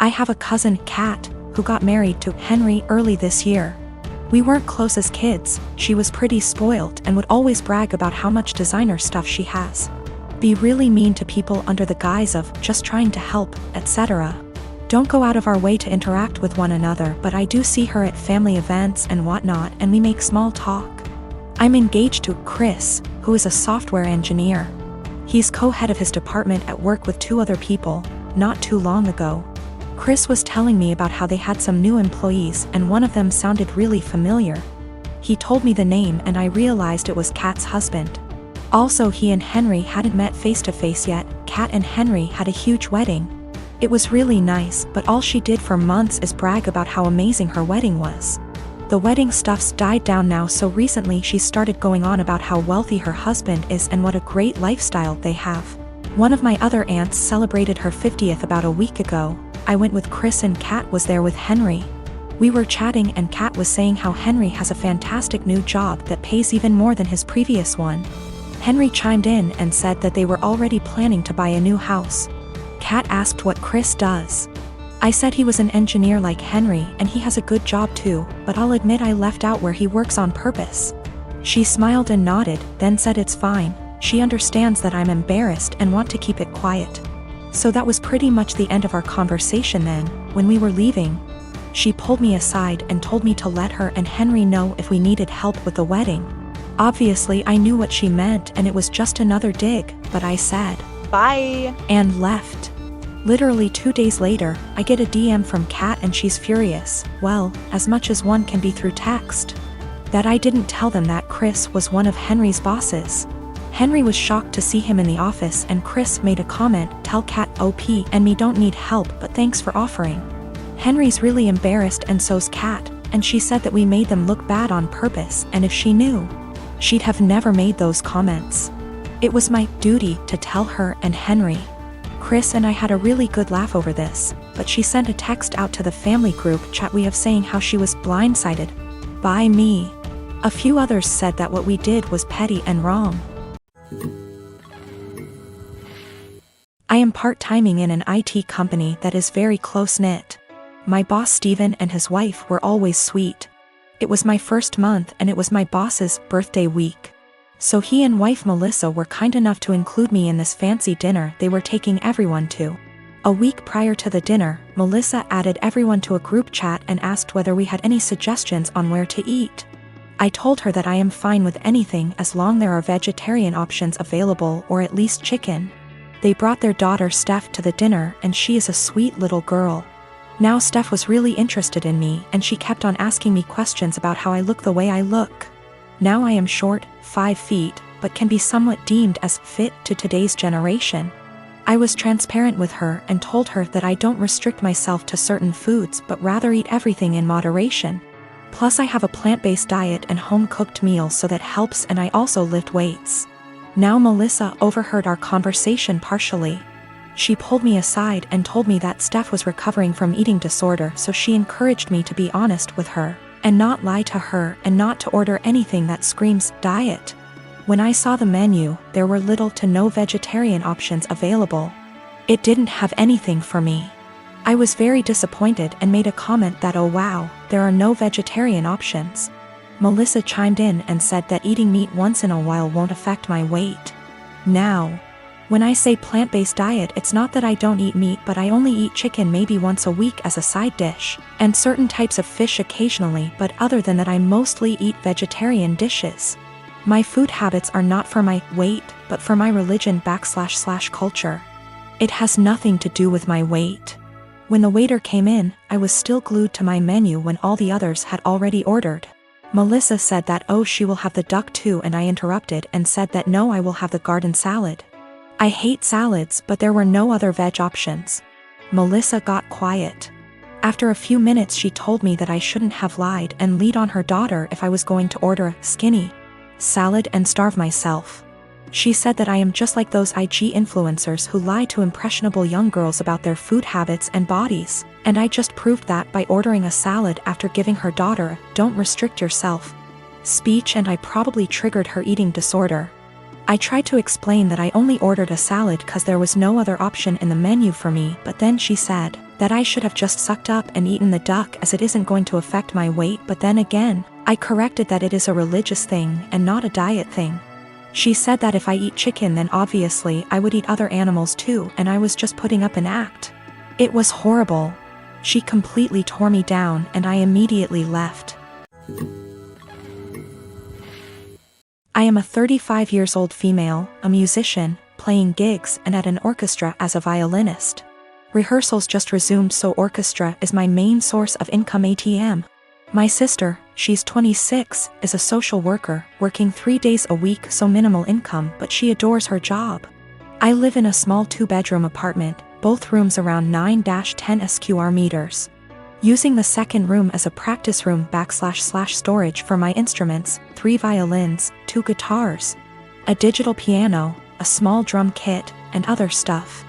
I have a cousin, Kat, who got married to Henry early this year. We weren't close as kids, she was pretty spoiled and would always brag about how much designer stuff she has. Be really mean to people under the guise of just trying to help, etc. Don't go out of our way to interact with one another, but I do see her at family events and whatnot, and we make small talk. I'm engaged to Chris, who is a software engineer. He's co-head of his department at work with 2 other people, not too long ago. Chris was telling me about how they had some new employees and one of them sounded really familiar. He told me the name and I realized it was Kat's husband. Also, he and Henry hadn't met face to face yet. Kat and Henry had a huge wedding. It was really nice, but all she did for months is brag about how amazing her wedding was. The wedding stuff's died down now, so recently she started going on about how wealthy her husband is and what a great lifestyle they have. One of my other aunts celebrated her 50th about a week ago. I went with Chris and Kat was there with Henry. We were chatting and Kat was saying how Henry has a fantastic new job that pays even more than his previous one. Henry chimed in and said that they were already planning to buy a new house. Kat asked what Chris does. I said he was an engineer like Henry and he has a good job too, but I'll admit I left out where he works on purpose. She smiled and nodded, then said it's fine. She understands that I'm embarrassed and want to keep it quiet. So that was pretty much the end of our conversation then. When we were leaving, she pulled me aside and told me to let her and Henry know if we needed help with the wedding. Obviously I knew what she meant and it was just another dig, but I said, "Bye," and left. Literally 2 days later, I get a DM from Kat and she's furious, well, as much as one can be through text. That I didn't tell them that Chris was one of Henry's bosses. Henry was shocked to see him in the office and Chris made a comment, "Tell Kat OP and me don't need help but thanks for offering." Henry's really embarrassed and so's Kat, and she said that we made them look bad on purpose and if she knew, she'd have never made those comments. It was my duty to tell her and Henry. Chris and I had a really good laugh over this, but she sent a text out to the family group chat we have saying how she was blindsided by me. A few others said that what we did was petty and wrong. I am part-timing in an IT company that is very close-knit. My boss Steven and his wife were always sweet. It was my first month and it was my boss's birthday week. So he and wife Melissa were kind enough to include me in this fancy dinner they were taking everyone to. A week prior to the dinner, Melissa added everyone to a group chat and asked whether we had any suggestions on where to eat. I told her that I am fine with anything as long there are vegetarian options available or at least chicken. They brought their daughter Steph to the dinner and she is a sweet little girl. Now Steph was really interested in me and she kept on asking me questions about how I look the way I look. Now I am short, 5 feet, but can be somewhat deemed as fit to today's generation. I was transparent with her and told her that I don't restrict myself to certain foods but rather eat everything in moderation. Plus I have a plant-based diet and home-cooked meals so that helps, and I also lift weights. Now Melissa overheard our conversation partially. She pulled me aside and told me that Steph was recovering from eating disorder, so she encouraged me to be honest with her and not lie to her and not to order anything that screams diet. When I saw the menu, there were little to no vegetarian options available. It didn't have anything for me. I was very disappointed and made a comment that, "Oh wow, there are no vegetarian options." Melissa chimed in and said that eating meat once in a while won't affect my weight. Now, when I say plant-based diet, it's not that I don't eat meat, but I only eat chicken maybe once a week as a side dish, and certain types of fish occasionally, but other than that I mostly eat vegetarian dishes. My food habits are not for my weight, but for my religion / culture. It has nothing to do with my weight. When the waiter came in, I was still glued to my menu when all the others had already ordered. Melissa said that, "Oh, she will have the duck too," and I interrupted and said that no, I will have the garden salad. I hate salads, but there were no other veg options. Melissa got quiet. After a few minutes she told me that I shouldn't have lied and lead on her daughter if I was going to order a skinny salad and starve myself. She said that I am just like those IG influencers who lie to impressionable young girls about their food habits and bodies, and I just proved that by ordering a salad after giving her daughter a "don't restrict yourself" speech, and I probably triggered her eating disorder. I tried to explain that I only ordered a salad cause there was no other option in the menu for me, but then she said that I should have just sucked up and eaten the duck as it isn't going to affect my weight, but then again, I corrected that it is a religious thing and not a diet thing. She said that if I eat chicken then obviously I would eat other animals too, and I was just putting up an act. It was horrible. She completely tore me down and I immediately left. I am a 35 years old female, a musician, playing gigs and at an orchestra as a violinist. Rehearsals just resumed, so orchestra is my main source of income ATM. My sister, she's 26, is a social worker, working 3 days a week, so minimal income, but she adores her job. I live in a small 2-bedroom apartment, both rooms around 9-10 square meters. Using the second room as a practice room / storage for my instruments, 3 violins, 2 guitars, a digital piano, a small drum kit, and other stuff.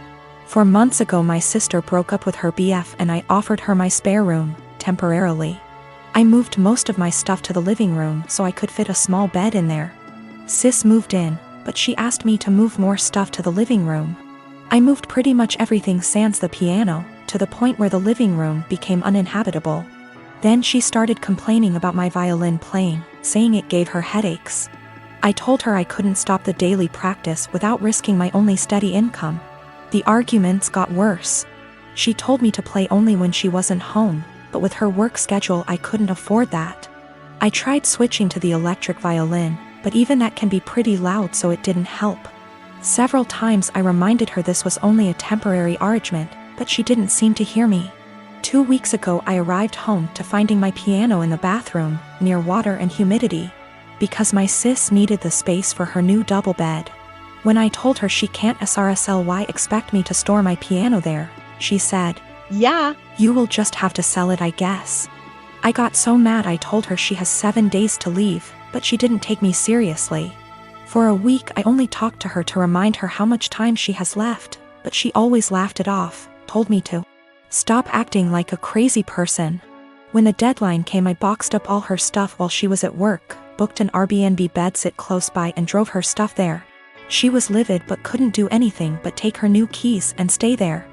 4 months ago my sister broke up with her BF and I offered her my spare room, temporarily. I moved most of my stuff to the living room so I could fit a small bed in there. Sis moved in, but she asked me to move more stuff to the living room. I moved pretty much everything sans the piano, to the point where the living room became uninhabitable. Then she started complaining about my violin playing, saying it gave her headaches. I told her I couldn't stop the daily practice without risking my only steady income. The arguments got worse. She told me to play only when she wasn't home, but with her work schedule I couldn't afford that. I tried switching to the electric violin, but even that can be pretty loud, so it didn't help. Several times I reminded her this was only a temporary arrangement, but she didn't seem to hear me. 2 weeks ago I arrived home to finding my piano in the bathroom, near water and humidity, because my sis needed the space for her new double bed. When I told her she can't SRSLY expect me to store my piano there, she said, "Yeah, you will just have to sell it, I guess." I got so mad I told her she has 7 days to leave, but she didn't take me seriously. For a week I only talked to her to remind her how much time she has left, but she always laughed it off, told me to stop acting like a crazy person. When the deadline came I boxed up all her stuff while she was at work, booked an Airbnb bedsit close by and drove her stuff there. She was livid but couldn't do anything but take her new keys and stay there.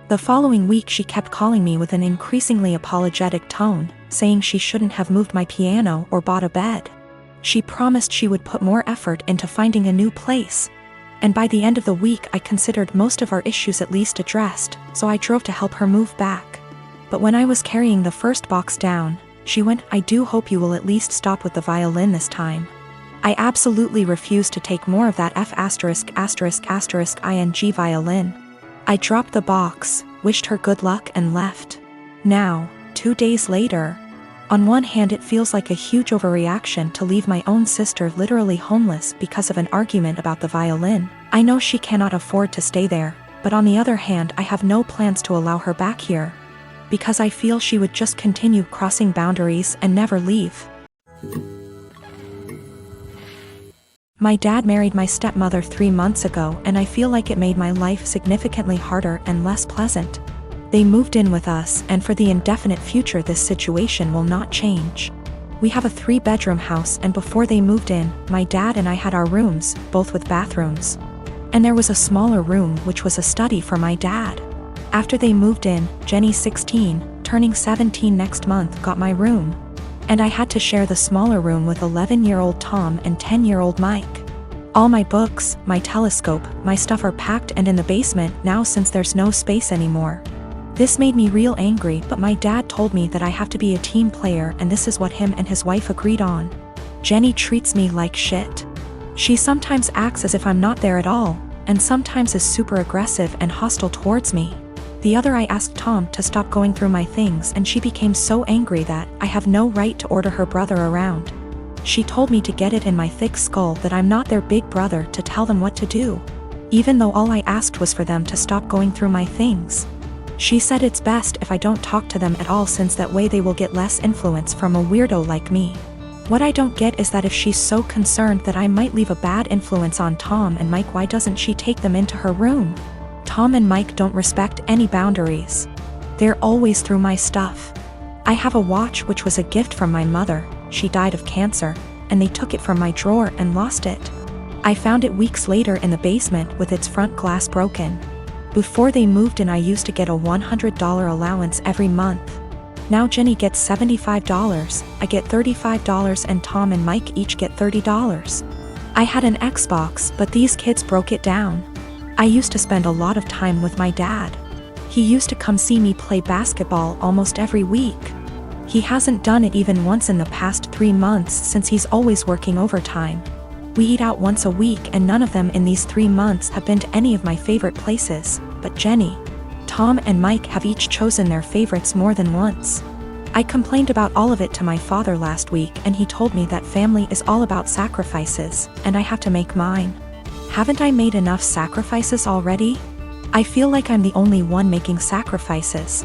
The following week she kept calling me with an increasingly apologetic tone, saying she shouldn't have moved my piano or bought a bed. She promised she would put more effort into finding a new place. And by the end of the week I considered most of our issues at least addressed, so I drove to help her move back. But when I was carrying the first box down, she went, "I do hope you will at least stop with the violin this time." I absolutely refused to take more of that *****ing violin. I dropped the box, wished her good luck and left. Now, 2 days later, on one hand it feels like a huge overreaction to leave my own sister literally homeless because of an argument about the violin. I know she cannot afford to stay there, but on the other hand I have no plans to allow her back here, because I feel she would just continue crossing boundaries and never leave. My dad married my stepmother 3 months ago and I feel like it made my life significantly harder and less pleasant. They moved in with us, and for the indefinite future this situation will not change. We have a 3-bedroom house, and before they moved in, my dad and I had our rooms, both with bathrooms. And there was a smaller room which was a study for my dad. After they moved in, Jenny, 16, turning 17 next month, got my room. And I had to share the smaller room with 11-year-old Tom and 10-year-old Mike. All my books, my telescope, my stuff are packed and in the basement now since there's no space anymore. This made me real angry, but my dad told me that I have to be a team player and this is what him and his wife agreed on. Jenny treats me like shit. She sometimes acts as if I'm not there at all, and sometimes is super aggressive and hostile towards me. The other I asked Tom to stop going through my things and she became so angry that I have no right to order her brother around. She told me to get it in my thick skull that I'm not their big brother to tell them what to do, even though all I asked was for them to stop going through my things. She said it's best if I don't talk to them at all since that way they will get less influence from a weirdo like me. What I don't get is that if she's so concerned that I might leave a bad influence on Tom and Mike, why doesn't she take them into her room? Tom and Mike don't respect any boundaries. They're always through my stuff. I have a watch which was a gift from my mother. She died of cancer, and they took it from my drawer and lost it. I found it weeks later in the basement with its front glass broken. Before they moved in, I used to get a $100 allowance every month. Now Jenny gets $75, I get $35, and Tom and Mike each get $30. I had an Xbox, but these kids broke it down. I used to spend a lot of time with my dad. He used to come see me play basketball almost every week. He hasn't done it even once in the past 3 months since he's always working overtime. We eat out once a week, and none of them in these 3 months have been to any of my favorite places, but Jenny, Tom, and Mike have each chosen their favorites more than once. I complained about all of it to my father last week, and he told me that family is all about sacrifices, and I have to make mine. Haven't I made enough sacrifices already? I feel like I'm the only one making sacrifices.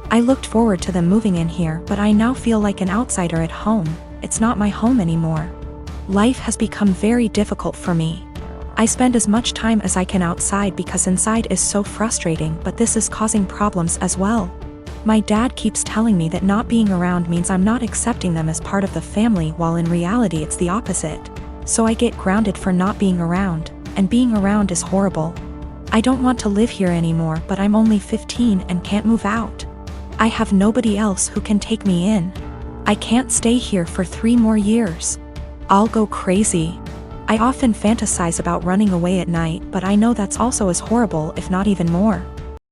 I looked forward to them moving in here, but I now feel like an outsider at home. It's not my home anymore. Life has become very difficult for me. I spend as much time as I can outside because inside is so frustrating, but this is causing problems as well. My dad keeps telling me that not being around means I'm not accepting them as part of the family, while in reality it's the opposite. So I get grounded for not being around, and being around is horrible. I don't want to live here anymore, but I'm only 15 and can't move out. I have nobody else who can take me in. I can't stay here for 3 more years. I'll go crazy. I often fantasize about running away at night, but I know that's also as horrible, if not even more.